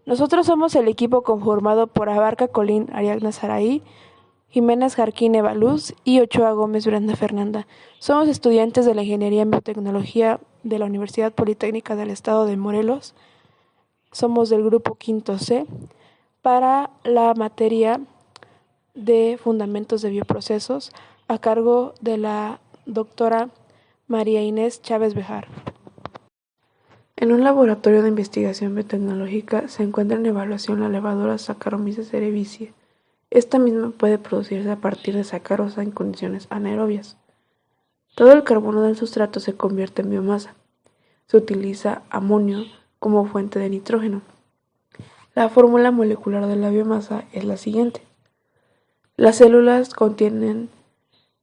Nosotros somos el equipo conformado por Abarca Colín, Ariadna Saraí, Jiménez Jarquín Eva Luz y Ochoa Gómez Brenda Fernanda. Somos estudiantes de la Ingeniería en Biotecnología de la Universidad Politécnica del Estado de Morelos. Somos del grupo Quinto C para la materia de Fundamentos de Bioprocesos a cargo de la doctora María Inés Chávez Bejar. En un laboratorio de investigación biotecnológica se encuentra en evaluación la levadura Saccharomyces cerevisiae. Esta misma puede producirse a partir de sacarosa en condiciones anaerobias. Todo el carbono del sustrato se convierte en biomasa. Se utiliza amonio como fuente de nitrógeno. La fórmula molecular de la biomasa es la siguiente. Las células contienen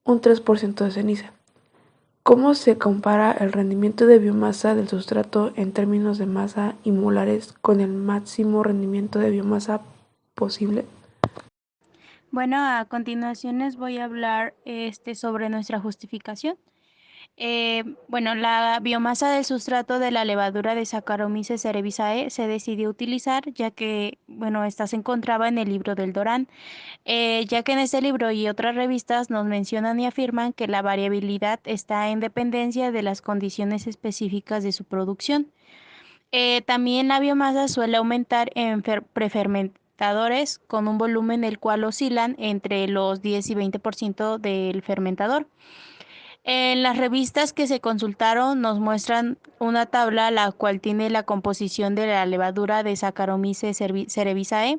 un 3% de ceniza. ¿Cómo se compara el rendimiento de biomasa del sustrato en términos de masa y molares con el máximo rendimiento de biomasa posible? Bueno, a continuación les voy a hablar sobre nuestra justificación. Bueno, la biomasa del sustrato de la levadura de Saccharomyces cerevisiae se decidió utilizar ya que, bueno, esta se encontraba en el libro del Dorán, ya que en este libro y otras revistas nos mencionan y afirman que la variabilidad está en dependencia de las condiciones específicas de su producción. También la biomasa suele aumentar en prefermentadores con un volumen el cual oscilan entre los 10 y 20% del fermentador. En las revistas que se consultaron nos muestran una tabla la cual tiene la composición de la levadura de Saccharomyces cerevisiae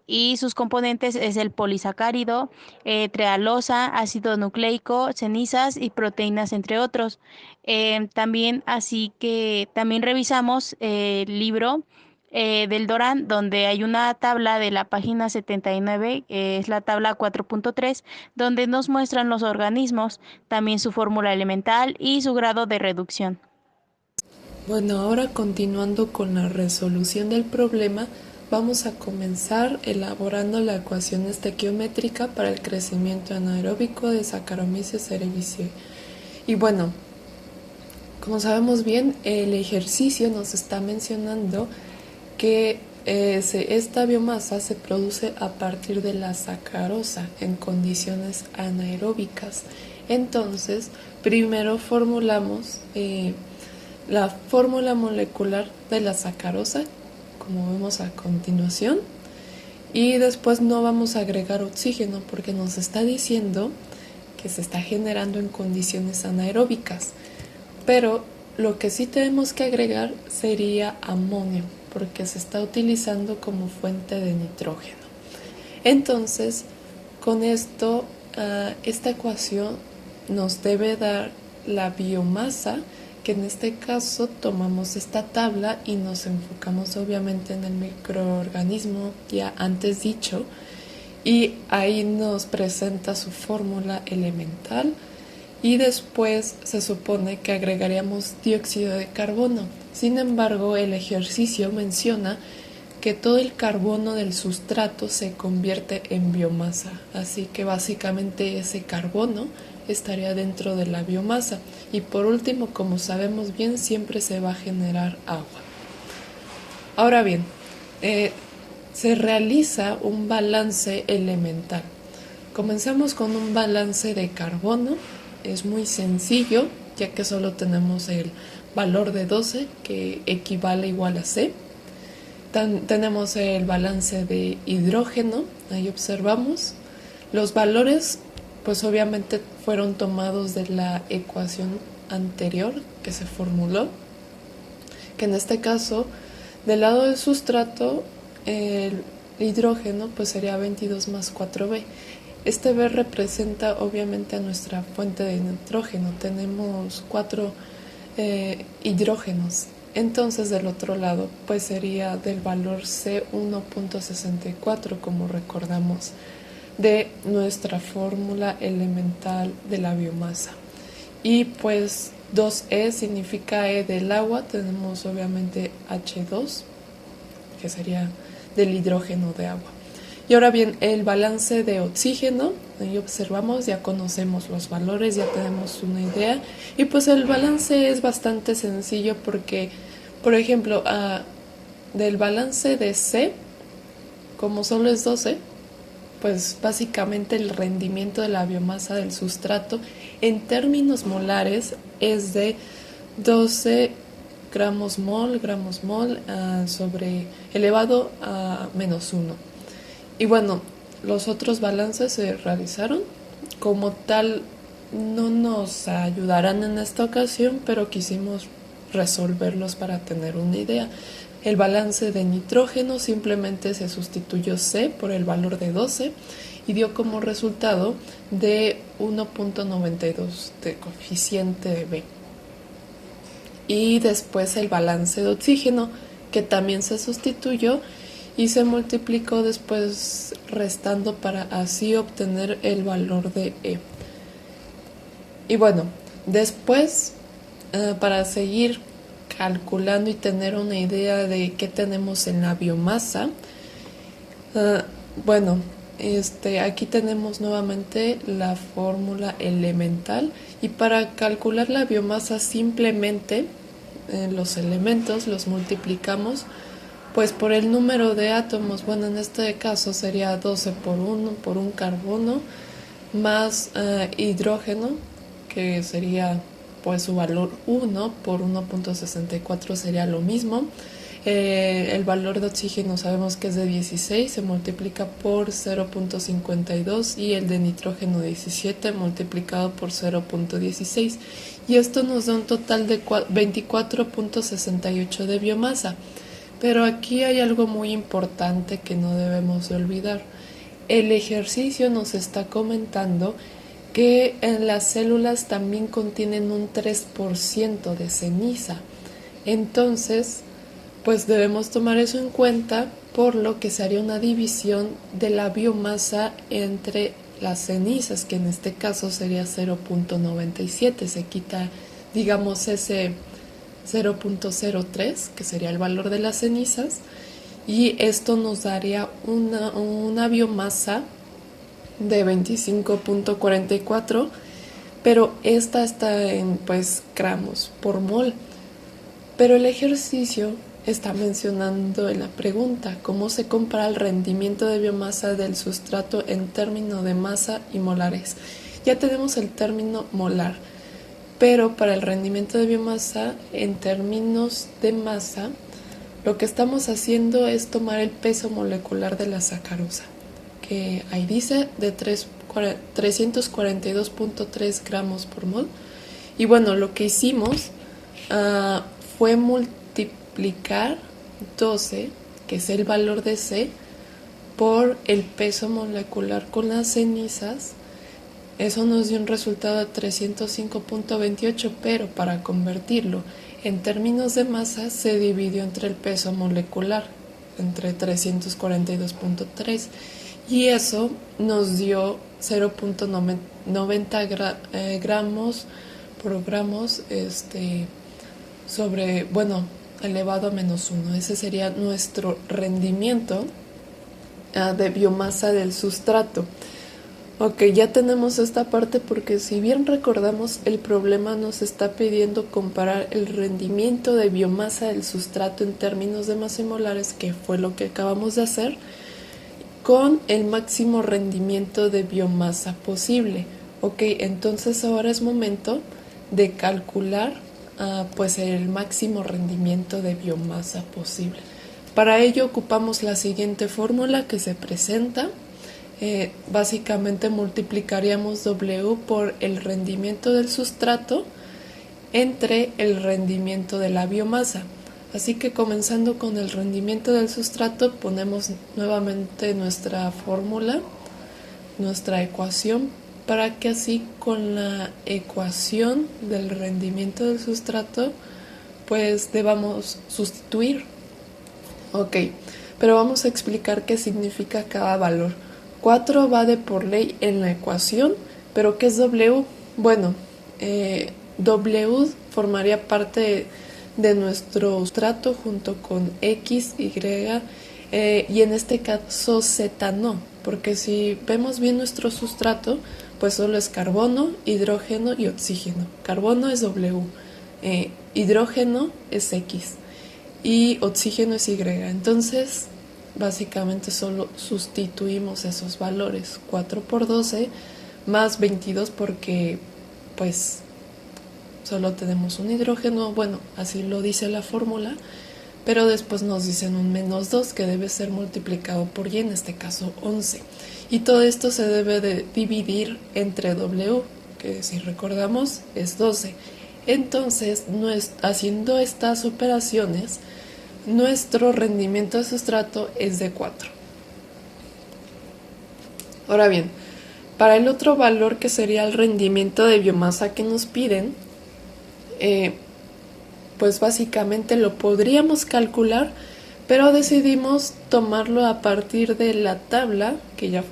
y sus componentes es el polisacárido, trealosa, ácido nucleico, cenizas y proteínas entre otros. También revisamos el libro del Dorán, donde hay una tabla de la página 79, es la tabla 4.3, donde nos muestran los organismos, también su fórmula elemental y su grado de reducción. Bueno, ahora continuando con la resolución del problema, vamos a comenzar elaborando la ecuación estequiométrica para el crecimiento anaeróbico de Saccharomyces cerevisiae. Y bueno, como sabemos bien, el ejercicio nos está mencionando que esta biomasa se produce a partir de la sacarosa en condiciones anaeróbicas. Entonces, primero formulamos la fórmula molecular de la sacarosa, como vemos a continuación, y después no vamos a agregar oxígeno porque nos está diciendo que se está generando en condiciones anaeróbicas. Pero lo que sí tenemos que agregar sería amonio, porque se está utilizando como fuente de nitrógeno. Entonces, con esto, esta ecuación nos debe dar la biomasa, que en este caso tomamos esta tabla y nos enfocamos obviamente en el microorganismo ya antes dicho, y ahí nos presenta su fórmula elemental. Y después se supone que agregaríamos dióxido de carbono. Sin embargo, el ejercicio menciona que todo el carbono del sustrato se convierte en biomasa, así que básicamente ese carbono estaría dentro de la biomasa. Y por último, como sabemos bien, siempre se va a generar agua. Ahora bien, se realiza un balance elemental. Comenzamos con un balance de carbono. Es muy sencillo, ya que solo tenemos el valor de 12, que equivale igual a C. Tenemos el balance de hidrógeno, ahí observamos. Los valores, pues obviamente fueron tomados de la ecuación anterior que se formuló, que en este caso, del lado del sustrato, el hidrógeno pues sería 22 más 4B. Este B representa obviamente a nuestra fuente de nitrógeno. Tenemos 4 hidrógenos. Entonces del otro lado pues sería del valor C1.64, como recordamos de nuestra fórmula elemental de la biomasa. Y pues 2E significa E del agua. Tenemos obviamente H2, que sería del hidrógeno de agua. Y ahora bien, el balance de oxígeno, ahí observamos, ya conocemos los valores, ya tenemos una idea. Y pues el balance es bastante sencillo porque, por ejemplo, del balance de C, como solo es 12, pues básicamente el rendimiento de la biomasa del sustrato en términos molares es de 12 gramos mol sobre elevado a -1. Y bueno, los otros balances se realizaron. Como tal, no nos ayudarán en esta ocasión, pero quisimos resolverlos para tener una idea. El balance de nitrógeno simplemente se sustituyó C por el valor de 12 y dio como resultado de 1.92 de coeficiente de B. Y después el balance de oxígeno, que también se sustituyó y se multiplicó después restando para así obtener el valor de E. Y bueno, después para seguir calculando y tener una idea de qué tenemos en la biomasa, aquí tenemos nuevamente la fórmula elemental y para calcular la biomasa simplemente los elementos los multiplicamos pues por el número de átomos. Bueno, en este caso sería 12 por un carbono más hidrógeno, que sería pues su valor 1 por 1.64 sería lo mismo. El valor de oxígeno sabemos que es de 16, se multiplica por 0.52 y el de nitrógeno 17 multiplicado por 0.16 y esto nos da un total de 24.68 de biomasa. Pero aquí hay algo muy importante que no debemos de olvidar. El ejercicio nos está comentando que en las células también contienen un 3% de ceniza. Entonces, pues debemos tomar eso en cuenta, por lo que se haría una división de la biomasa entre las cenizas, que en este caso sería 0.97. Se quita, digamos, ese 0.03, que sería el valor de las cenizas, y esto nos daría una biomasa de 25.44, pero esta está en pues gramos por mol. Pero el ejercicio está mencionando en la pregunta cómo se compara el rendimiento de biomasa del sustrato en términos de masa y molares. Ya tenemos el término molar, pero para el rendimiento de biomasa en términos de masa, lo que estamos haciendo es tomar el peso molecular de la sacarosa, que ahí dice de 342.3 gramos por mol. Y bueno, lo que hicimos fue multiplicar 12, que es el valor de C, por el peso molecular con las cenizas. Eso nos dio un resultado de 305.28, pero para convertirlo en términos de masa se dividió entre el peso molecular, entre 342.3, y eso nos dio 0.90 gramos por gramos sobre, bueno, elevado a -1. Ese sería nuestro rendimiento de biomasa del sustrato. Ok, ya tenemos esta parte porque si bien recordamos, el problema nos está pidiendo comparar el rendimiento de biomasa del sustrato en términos de masa y molares, que fue lo que acabamos de hacer, con el máximo rendimiento de biomasa posible. Ok, entonces ahora es momento de calcular pues el máximo rendimiento de biomasa posible. Para ello ocupamos la siguiente fórmula que se presenta. Básicamente multiplicaríamos W por el rendimiento del sustrato entre el rendimiento de la biomasa. Así que comenzando con el rendimiento del sustrato, ponemos nuevamente nuestra fórmula, nuestra ecuación, para que así con la ecuación del rendimiento del sustrato pues debamos sustituir. Ok, pero vamos a explicar qué significa cada valor. 4 va de por ley en la ecuación, pero ¿qué es W? Bueno, W formaría parte de nuestro sustrato junto con X, Y, y en este caso Z no, porque si vemos bien nuestro sustrato, pues solo es carbono, hidrógeno y oxígeno. Carbono es W, hidrógeno es X. y oxígeno es Y. Entonces, básicamente solo sustituimos esos valores, 4 por 12 más 22 porque pues solo tenemos un hidrógeno, bueno, así lo dice la fórmula, pero después nos dicen un menos 2 que debe ser multiplicado por Y, en este caso 11. Y todo esto se debe de dividir entre W, que si recordamos es 12. Entonces, haciendo estas operaciones, nuestro rendimiento de sustrato es de 4. Ahora bien, para el otro valor que sería el rendimiento de biomasa que nos piden, pues básicamente lo podríamos calcular, pero decidimos tomarlo a partir de la tabla que ya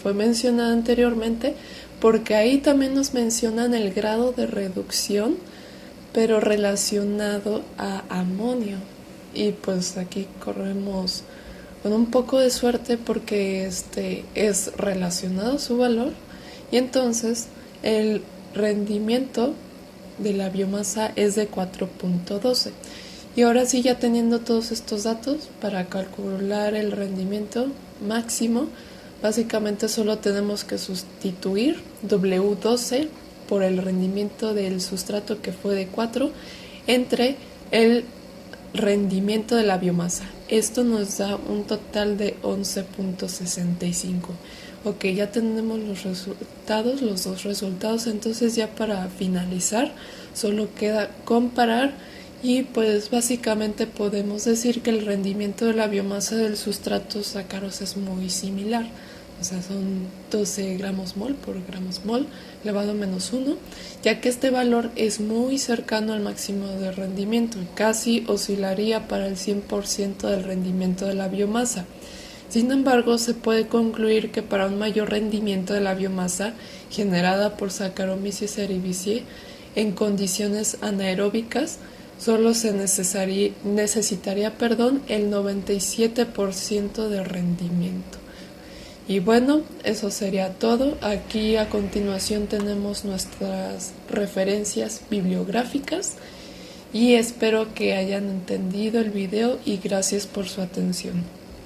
fue mencionada anteriormente, porque ahí también nos mencionan el grado de reducción, pero relacionado a amonio. Y pues aquí corremos con un poco de suerte porque es relacionado a su valor, y entonces el rendimiento de la biomasa es de 4.12. Y ahora sí, ya teniendo todos estos datos para calcular el rendimiento máximo, básicamente solo tenemos que sustituir W12 por el rendimiento del sustrato, que fue de 4, entre el rendimiento de la biomasa. Esto nos da un total de 11.65. Ok, ya tenemos los dos resultados, entonces ya para finalizar solo queda comparar, y pues básicamente podemos decir que el rendimiento de la biomasa del sustrato sacarosa es muy similar. O sea, son 12 gramos mol por gramos mol elevado a menos 1, ya que este valor es muy cercano al máximo de rendimiento y casi oscilaría para el 100% del rendimiento de la biomasa. Sin embargo, se puede concluir que para un mayor rendimiento de la biomasa generada por Saccharomyces cerevisiae en condiciones anaeróbicas, solo se necesitaría el 97% de rendimiento. Y bueno, eso sería todo. Aquí a continuación tenemos nuestras referencias bibliográficas y espero que hayan entendido el video y gracias por su atención.